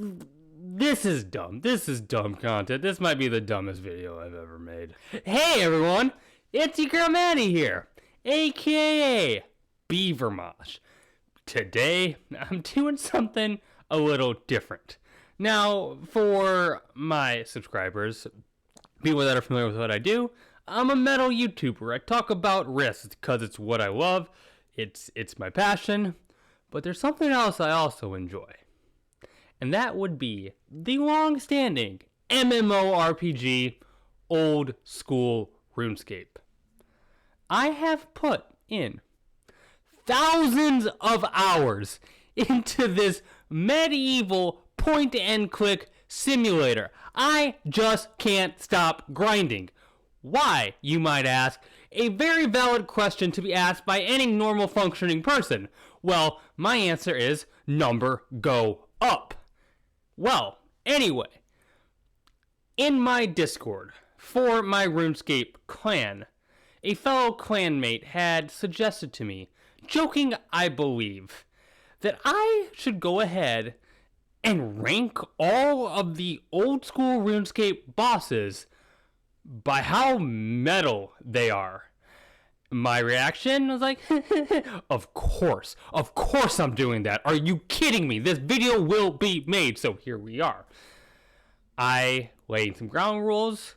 This is dumb. This is dumb content. This might be the dumbest video I've ever made. Hey everyone, it's your girl Maddie here, aka Beavermosh. Today, I'm doing something a little different. Now, for my subscribers, people that are familiar with what I do, I'm a metal YouTuber. I talk about risks because it's what I love. It's my passion. But there's something else I also enjoy. And that would be the long-standing MMORPG old school Runescape. I have put in thousands of hours into this medieval point-and-click simulator. I just can't stop grinding. Why, you might ask? A very valid question to be asked by any normal functioning person. Well, my answer is number go up. Well, anyway, in my Discord for my RuneScape clan, a fellow clanmate had suggested to me, joking I believe, that I should go ahead and rank all of the old school RuneScape bosses by how metal they are. My reaction was like, of course I'm doing that. Are you kidding me? This video will be made. So here we are. I laid some ground rules.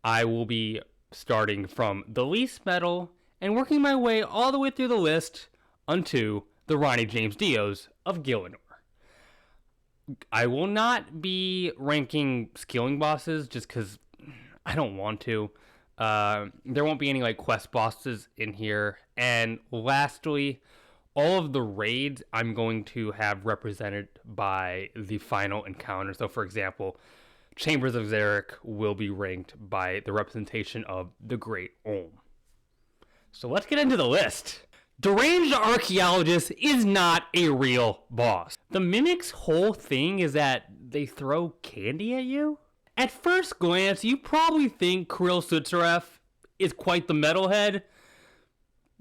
I will be starting from the least metal and working my way all the way through the list unto the Ronnie James Dios of Gillinor. I will not be ranking skilling bosses just because I don't want to. There won't be any like quest bosses in here. And lastly, all of the raids I'm going to have represented by the final encounter. So for example, Chambers of Xeric will be ranked by the representation of the Great Olm. So let's get into the list. Deranged Archaeologist is not a real boss. The Mimic's whole thing is that they throw candy at you? At first glance, you probably think Kirill Sutsarev is quite the metalhead,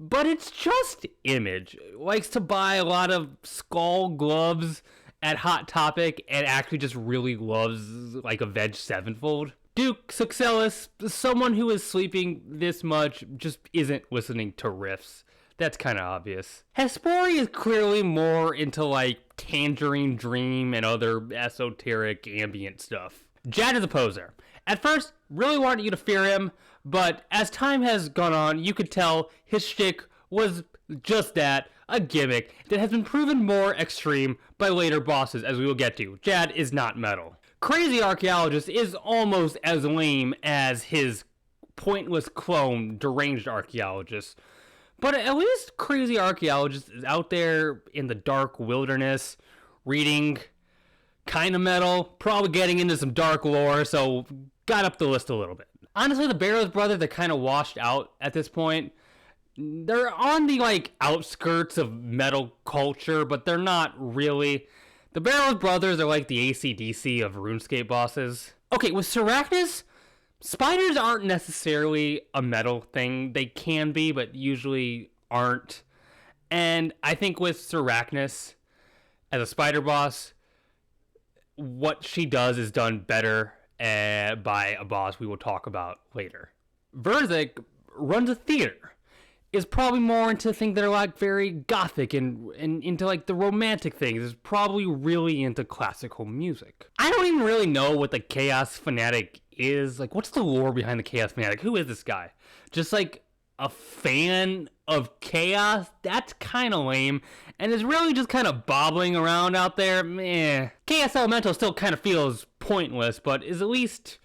but it's just image. Likes to buy a lot of skull gloves at Hot Topic and actually just really loves like a Veg Sevenfold. Duke Suxellus, someone who is sleeping this much, just isn't listening to riffs. That's kind of obvious. Hespori is clearly more into like Tangerine Dream and other esoteric ambient stuff. Jad is a poser. At first, really wanted you to fear him, but as time has gone on, you could tell his shtick was just that, a gimmick that has been proven more extreme by later bosses, as we will get to. Jad is not metal. Crazy Archaeologist is almost as lame as his pointless clone, Deranged Archaeologist. But at least Crazy Archaeologist is out there in the dark wilderness, reading kind of metal, probably getting into some dark lore, so got up the list a little bit. Honestly, the Barrows brothers are kind of washed out at this point. They're on the like outskirts of metal culture, but they're not really. The Barrows brothers are like the AC/DC of RuneScape bosses. Okay, with Seracnus, spiders aren't necessarily a metal thing. They can be, but usually aren't. And I think with Seracnus, as a spider boss, what she does is done better by a boss we will talk about later. Verzik runs a theater, is probably more into things that are like very gothic and into like the romantic things, is probably really into classical music. I don't even really know what the Chaos Fanatic is. Like, what's the lore behind the Chaos Fanatic? Who is this guy? Just like a fan of chaos? That's kind of lame, and is really just kind of bobbling around out there. Meh. Chaos Elemental still kind of feels pointless, but is at least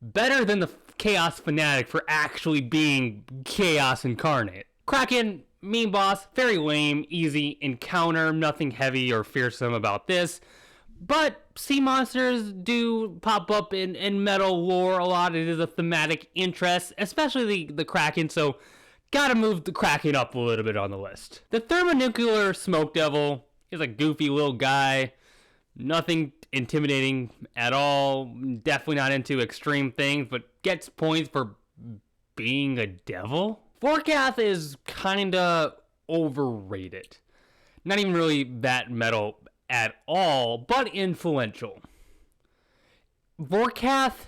better than the Chaos Fanatic for actually being chaos incarnate. Kraken, mean boss, very lame, easy encounter, nothing heavy or fearsome about this. But sea monsters do pop up in metal lore a lot. It is a thematic interest, especially the Kraken, so gotta move the Kraken up a little bit on the list. The Thermonuclear Smoke Devil is a goofy little guy. Nothing intimidating at all. Definitely not into extreme things, but gets points for being a devil. Vorkath is kinda overrated. Not even really that metal at all, but influential. Vorkath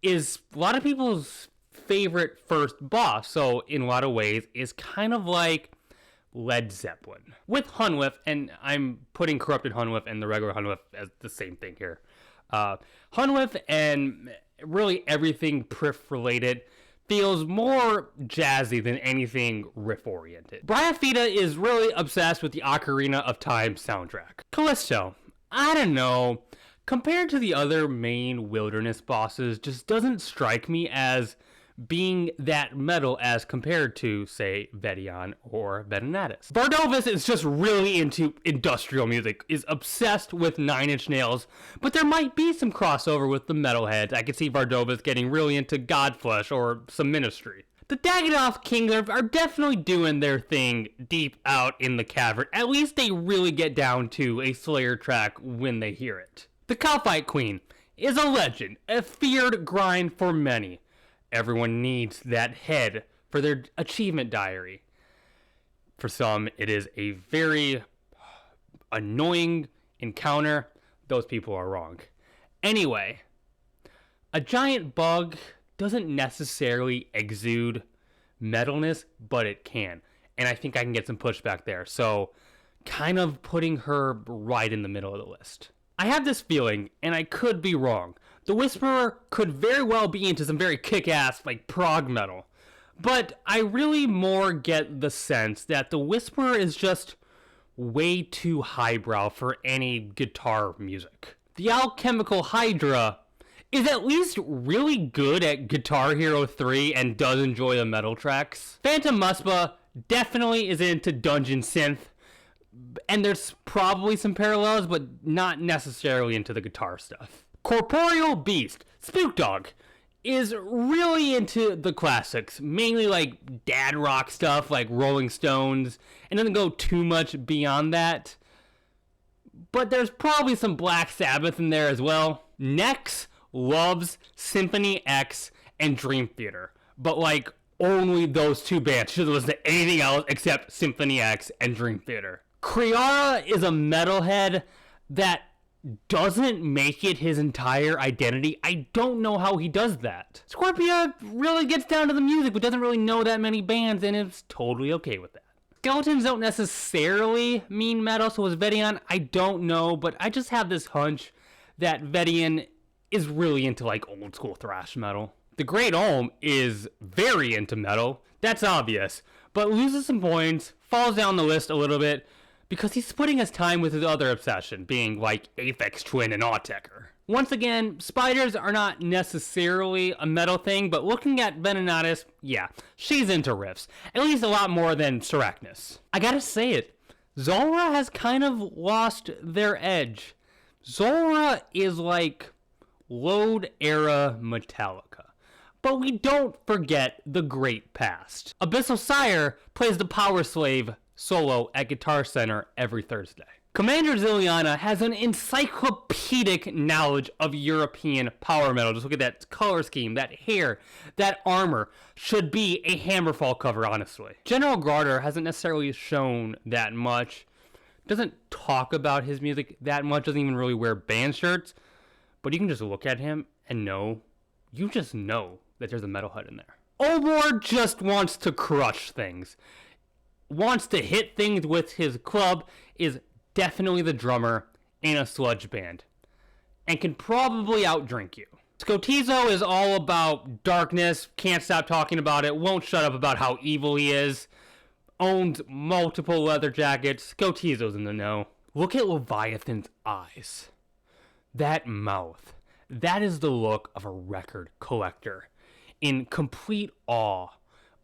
is a lot of people's favorite first boss, so in a lot of ways is kind of like Led Zeppelin. With Hunwith, and I'm putting Corrupted Hunwith and the regular Hunwith as the same thing here. Hunwith and really everything Prif related feels more jazzy than anything riff-oriented. Bryafita is really obsessed with the Ocarina of Time soundtrack. Callisto, I don't know, compared to the other main wilderness bosses, just doesn't strike me as being that metal as compared to, say, Vedion or Vetenatus. Vardovis is just really into industrial music, is obsessed with Nine Inch Nails, but there might be some crossover with the metalheads. I could see Vardovis getting really into Godflesh or some Ministry. The Dagannoth Kings are definitely doing their thing deep out in the cavern. At least they really get down to a Slayer track when they hear it. The Kalphite Queen is a legend, a feared grind for many. Everyone needs that head for their achievement diary. For some, it is a very annoying encounter. Those people are wrong. Anyway, a giant bug doesn't necessarily exude metalness, but it can. And I think I can get some pushback there. So, kind of putting her right in the middle of the list. I have this feeling, and I could be wrong, the Whisperer could very well be into some very kick-ass, like, prog metal. But I really more get the sense that the Whisperer is just way too highbrow for any guitar music. The Alchemical Hydra is at least really good at Guitar Hero 3 and does enjoy the metal tracks. Phantom Muspa definitely is into dungeon synth, and there's probably some parallels, but not necessarily into the guitar stuff. Corporeal Beast, Spook Dog, is really into the classics, mainly like dad rock stuff like Rolling Stones, and doesn't go too much beyond that. But there's probably some Black Sabbath in there as well. Nex loves Symphony X and Dream Theater, but like only those two bands. She doesn't listen to anything else except Symphony X and Dream Theater. Kriara is a metalhead that doesn't make it his entire identity. I don't know how he does that. Scorpia really gets down to the music, but doesn't really know that many bands, and is totally okay with that. Skeletons don't necessarily mean metal, so is Vedion? I don't know, but I just have this hunch that Vedion is really into like old school thrash metal. The Great Olm is very into metal, that's obvious, but loses some points, falls down the list a little bit, because he's splitting his time with his other obsession, being like Aphex Twin and Autechre. Once again, spiders are not necessarily a metal thing, but looking at Venenatis, yeah, she's into riffs. At least a lot more than Sarachnis. I gotta say it, Zulrah has kind of lost their edge. Zulrah is like Load era Metallica. But we don't forget the great past. Abyssal Sire plays the Power Slave solo at Guitar Center every Thursday. Commander Ziliana has an encyclopedic knowledge of European power metal. Just look at that color scheme, that hair, that armor. Should be a Hammerfall cover, honestly. General Garter hasn't necessarily shown that much. Doesn't talk about his music that much. Doesn't even really wear band shirts. But you can just look at him and know, you just know that there's a metalhead in there. Obor just wants to crush things. Wants to hit things with his club, is definitely the drummer in a sludge band, and can probably outdrink you. Skotizo is all about darkness, can't stop talking about it, won't shut up about how evil he is, owns multiple leather jackets. Skotizo's in the know. Look at Leviathan's eyes. That mouth. That is the look of a record collector in complete awe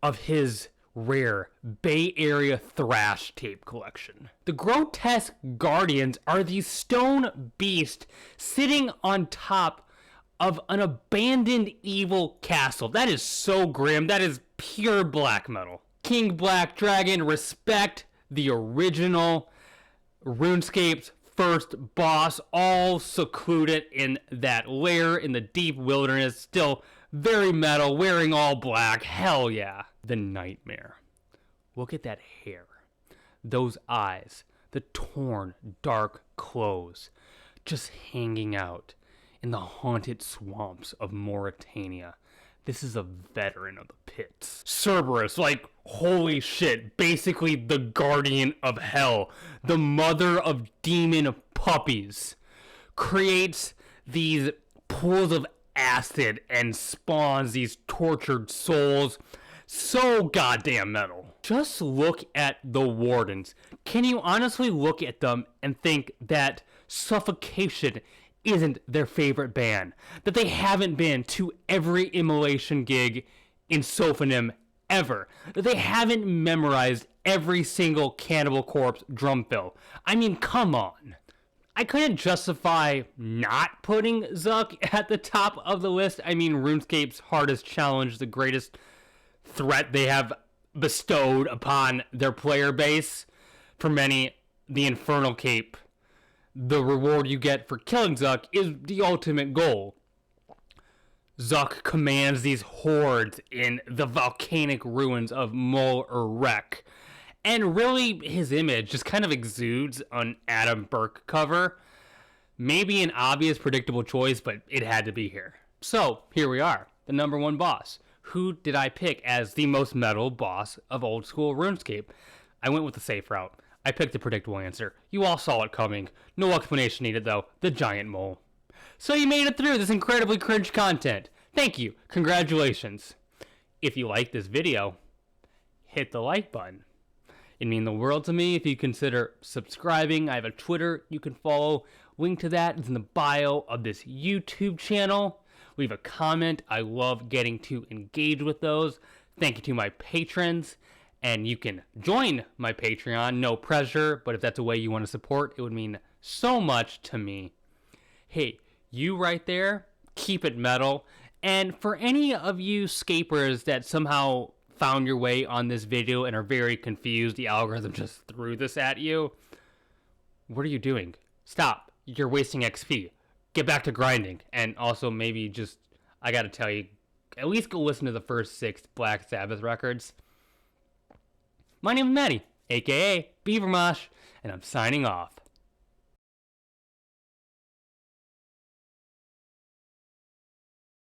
of his rare Bay Area thrash tape collection. The grotesque guardians are these stone beasts sitting on top of an abandoned evil castle. That is so grim. That is pure black metal. King Black Dragon, respect the original RuneScape's first boss, all secluded in that lair in the deep wilderness, still very metal, wearing all black. Hell yeah. The Nightmare. Look at that hair, those eyes, the torn, dark clothes, just hanging out in the haunted swamps of Mauritania. This is a veteran of the pits. Cerberus, like, holy shit, basically the guardian of hell, the mother of demon puppies, creates these pools of acid and spawns these tortured souls. So goddamn metal. Just look at the wardens. Can you honestly look at them and think that Suffocation isn't their favorite band? That they haven't been to every immolation gig in Sophonim ever? That they haven't memorized every single Cannibal Corpse drum fill? I mean, come on. I couldn't justify not putting Zuck at the top of the list. I mean, RuneScape's hardest challenge, the greatest threat they have bestowed upon their player base. For many, the Infernal Cape, the reward you get for killing Zuck, is the ultimate goal. Zuck commands these hordes in the volcanic ruins of Mol Erek. And really, his image just kind of exudes an Adam Burke cover. Maybe an obvious, predictable choice, but it had to be here. So, here we are, the number one boss. Who did I pick as the most metal boss of old school RuneScape? I went with the safe route. I picked the predictable answer. You all saw it coming. No explanation needed, though. The giant mole. So you made it through this incredibly cringe content. Thank you. Congratulations. If you like this video, hit the like button. It'd mean the world to me if you consider subscribing. I have a Twitter you can follow. Link to that is in the bio of this YouTube channel. Leave a comment. I love getting to engage with those. Thank you to my patrons. And you can join my Patreon. No pressure, but if that's a way you want to support, it would mean so much to me. Hey, you right there, keep it metal. And for any of you scapers that somehow found your way on this video and are very confused, the algorithm just threw this at you, what are you doing? Stop. You're wasting XP. Get back to grinding. And also maybe just, I gotta tell you, at least go listen to the first 6 Black Sabbath records. My name is Maddie, aka Beavermosh, and I'm signing off.